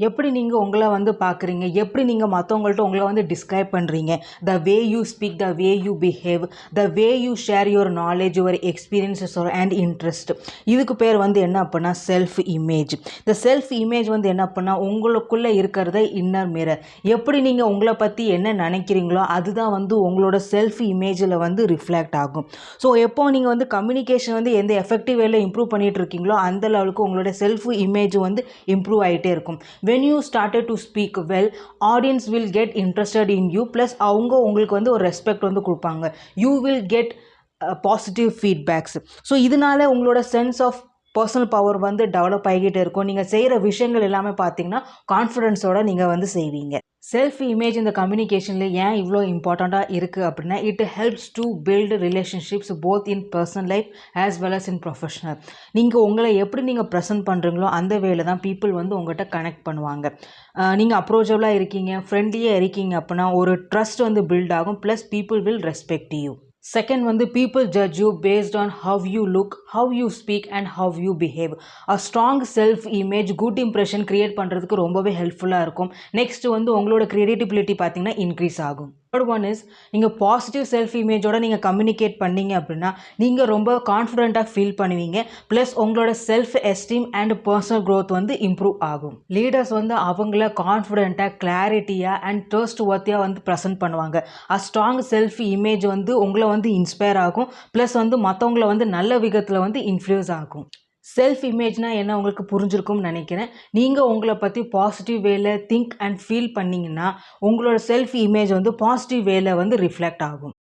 எப்படி நீங்க உங்கள வந்து பார்க்குறீங்க? எப்படி நீங்க மத்தவங்கள்ட்ட உங்கள வந்து டிஸ்கிரைப் பண்றீங்க? The way you speak, the way you behave, the way you share your knowledge, your experiences and interest. இதுக்கு பேர் வந்து என்ன அப்புட்னா செல்ஃப் இமேஜ். இந்த செல்ஃப் இமேஜ் வந்து என்ன அப்புட்னா உங்களுக்குள்ள இருக்கிறத இன்னர் மிரர். எப்படி நீங்க உங்கள பத்தி என்ன நெனைக்கிறீங்களோ, அதுதான் வந்து உங்களோட செல்ஃப் இமேஜ்ல வந்து ரிஃப்ளெக்ட் ஆகும். ஸோ எப்போ நீங்க வந்து கம்யூனிகேஷன் வந்து எந்த எஃபெக்டிவ் வேல இம்ப்ரூவ் பண்ணிட்டு இருக்கீங்களோ, அந்த லெவலுக்கு உங்களோட செல்ஃப் இமேஜ் வந்து இம்ப்ரூவ் ஆயிட்டே இருக்கும். when you started to speak well, audience will get interested in you, plus அவங்க உங்களுக்கு வந்து ஒரு ரெஸ்பெக்ட் வந்து கொடுப்பாங்க. you will get positive feedbacks. So இதனால உங்களோட சென்ஸ் ஆஃப் பர்சனல் பவர் வந்து டெவலப் ஆகிக்கிட்டே இருக்கும். நீங்கள் செய்கிற விஷயங்கள் எல்லாமே பார்த்தீங்கன்னா கான்ஃபிடென்ஸோட நீங்கள் வந்து செய்வீங்க. செல்ஃப் இமேஜ் இந்த கம்யூனிகேஷனில் ஏன் இவ்வளோ இம்பார்ட்டண்ட்டாக இருக்குது அப்படின்னா, it helps to build relationships both in personal life as well as in professional. நீங்கள் உங்களை எப்படி நீங்கள் ப்ரெசென்ட் பண்ணுறீங்களோ அந்த வேலை தான் பீப்புள் வந்து உங்கள்கிட்ட கனெக்ட் பண்ணுவாங்க. நீங்கள் அப்ரோச்சபிளாக இருக்கீங்க, ஃப்ரெண்ட்லியாக இருக்கீங்க அப்படின்னா ஒரு ட்ரஸ்ட் வந்து பில்ட் ஆகும். Plus people will respect you. Second வந்து people judge you based on how you look, how you speak and how you behave. A strong self image good impression create பண்ணுறதுக்கு ரொம்பவே ஹெல்ப்ஃபுல்லாக இருக்கும். நெக்ஸ்ட் வந்து உங்களோட creativity பார்த்தீங்கன்னா increase ஆகும். Third one is நீங்கள் பாசிட்டிவ் செல்ஃப் இமேஜோட நீங்கள் கம்யூனிகேட் பண்ணீங்க அப்படின்னா நீங்கள் ரொம்ப கான்ஃபிடென்ட்டாக ஃபீல் பண்ணுவீங்க. ப்ளஸ் உங்களோட self esteem and personal growth வந்து இம்ப்ரூவ் ஆகும். லீடர்ஸ் வந்து அவங்கள கான்ஃபிடென்ட்டாக, கிளாரிட்டியாக அண்ட் ட்ரஸ்ட் வர்த்தியாக வந்து ப்ரெசென்ட் பண்ணுவாங்க. அ ஸ்ட்ராங் செல்ஃப் இமேஜ் வந்து உங்களை வந்து இன்ஸ்பயர் ஆகும். ப்ளஸ் வந்து மற்றவங்கள வந்து நல்ல விதத்தில் வந்து இன்ஃப்ளூயன்ஸ் ஆகும். செல்ஃப் இமேஜ்னால் என்ன உங்களுக்கு புரிஞ்சிருக்கும்னு நினைக்கிறேன். நீங்கள் உங்களை பற்றி பாசிட்டிவ் வேல திங்க் அண்ட் ஃபீல் பண்ணிங்கன்னா உங்களோட செல்ஃப் இமேஜ் வந்து பாசிட்டிவ் வேல வந்து ரிஃப்ளெக்ட் ஆகும்.